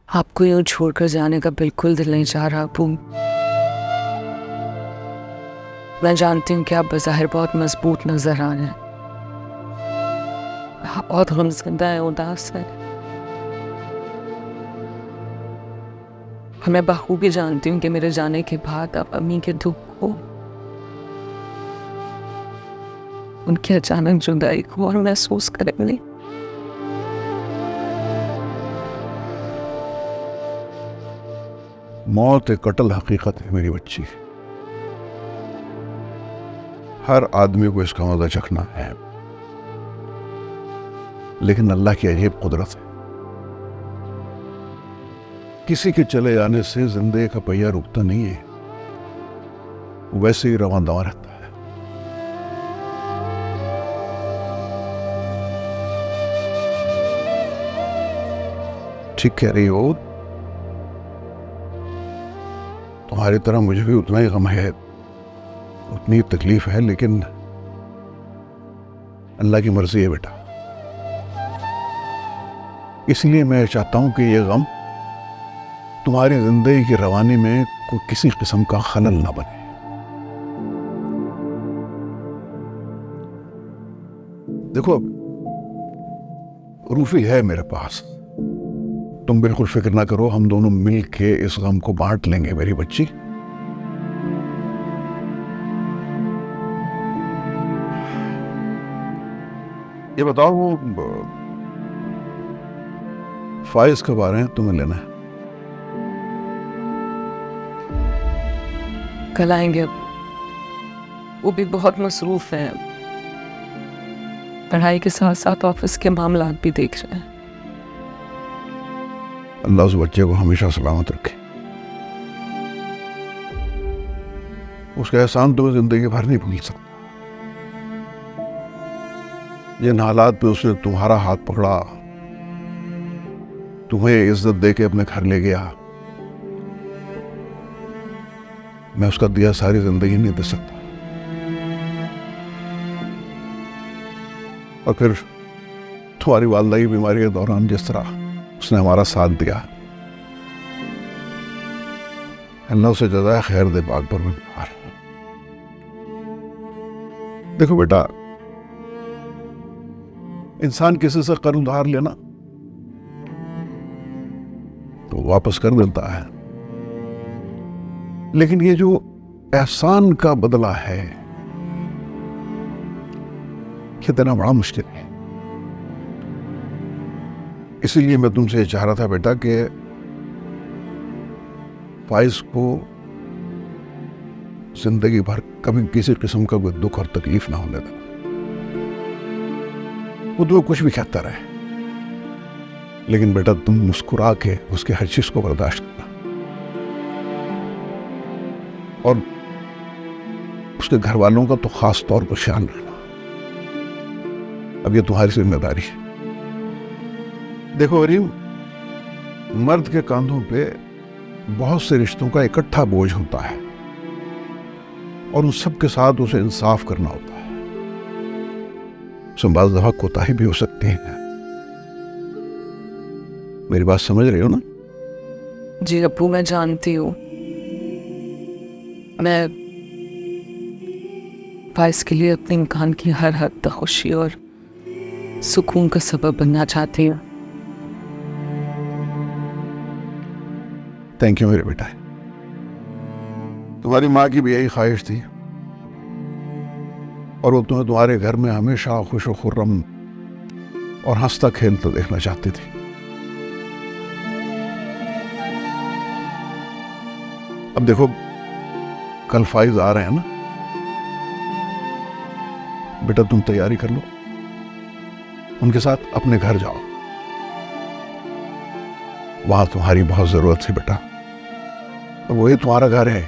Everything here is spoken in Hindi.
आपको यूं छोड़कर जाने का बिल्कुल दिल नहीं चाह रहा अबू। मैं जानती हूँ कि आप बज़ाहिर बहुत मजबूत नजर आ रहे हैं, आप बहुत गमज़दा हैं, उदास हैं। और मैं बखूबी जानती हूँ कि मेरे जाने के बाद आप अम्मी के दुख को, उनकी अचानक जुदाई को और महसूस करेंगे। मौत एक कटल हकीकत है मेरी बच्ची। हर आदमी को इसका मजा चखना है, लेकिन अल्लाह की अजीब कुदरत है। किसी के चले जाने से जिंदगी का पहिया रुकता नहीं है, वैसे ही रवां दवा रहता है। ठीक कह रही हो, तुम्हारी तरह मुझे भी उतना ही गम है, उतनी तकलीफ है, लेकिन अल्लाह की मर्जी है बेटा। इसलिए मैं चाहता हूं कि ये गम तुम्हारी जिंदगी की रवानी में कोई किसी किस्म का खलल ना बने। देखो, रूफी है मेरे पास, तुम बिल्कुल फिक्र ना करो, हम दोनों मिल के इस गम को बांट लेंगे मेरी बच्ची। ये बताओ, वो फाइज कब आ रहे हैं तुम्हें लेना है? कल आएंगे अब, वो भी बहुत मसरूफ है, पढ़ाई के साथ साथ ऑफिस के मामलात भी देख रहे हैं। अल्लाह उस बच्चे को हमेशा सलामत रखे, उसका एहसान तुम्हें जिंदगी भर नहीं भूल सकता। जिन हालात पे उसने तुम्हारा हाथ पकड़ा, तुम्हें इज्जत देके अपने घर ले गया, मैं उसका दिया सारी जिंदगी नहीं दे सकता। और फिर तुम्हारी वालदा की बीमारी के दौरान जिस तरह उसने हमारा साथ दिया, अल्लाह उसे जज़ाए खैर दे पाक परवरदिगार। देखो बेटा, इंसान किसी से कर्ज उधार लेना तो वापस कर देता है, लेकिन ये जो एहसान का बदला है, ये देना बड़ा मुश्किल है। इसीलिए मैं तुमसे चाह रहा था बेटा कि फाइज को जिंदगी भर कभी किसी किस्म का कोई दुख और तकलीफ ना होने देना। वो तो कुछ भी कहता रहे, लेकिन बेटा तुम मुस्कुरा के उसके हर चीज को बर्दाश्त करना, और उसके घर वालों का तो खास तौर पर ख्याल रखना। अब ये तुम्हारी जिम्मेदारी है। देखो अरीम, मर्द के कांधों पे बहुत से रिश्तों का इकट्ठा बोझ होता है, और उन सब के साथ उसे इंसाफ करना होता है। उसमें बाज़ दफा कोताही भी हो सकती है। मेरी बात समझ रही हो ना? जी अब्बू, मैं जानती हूँ। मैं फाइज के लिए अपने इम्कान की हर हद तक खुशी और सुकून का सबब बनना चाहती हूँ। थैंक यू मेरे बेटा। तुम्हारी माँ की भी यही ख्वाहिश थी, और वो तुम्हें तुम्हारे घर में हमेशा खुश और खुर्रम और हंसता खेलता देखना चाहती थी। अब देखो, कल फाइज आ रहे हैं ना बेटा, तुम तैयारी कर लो, उनके साथ अपने घर जाओ, वहां तुम्हारी बहुत जरूरत थी बेटा, और वही तुम्हारा घर है।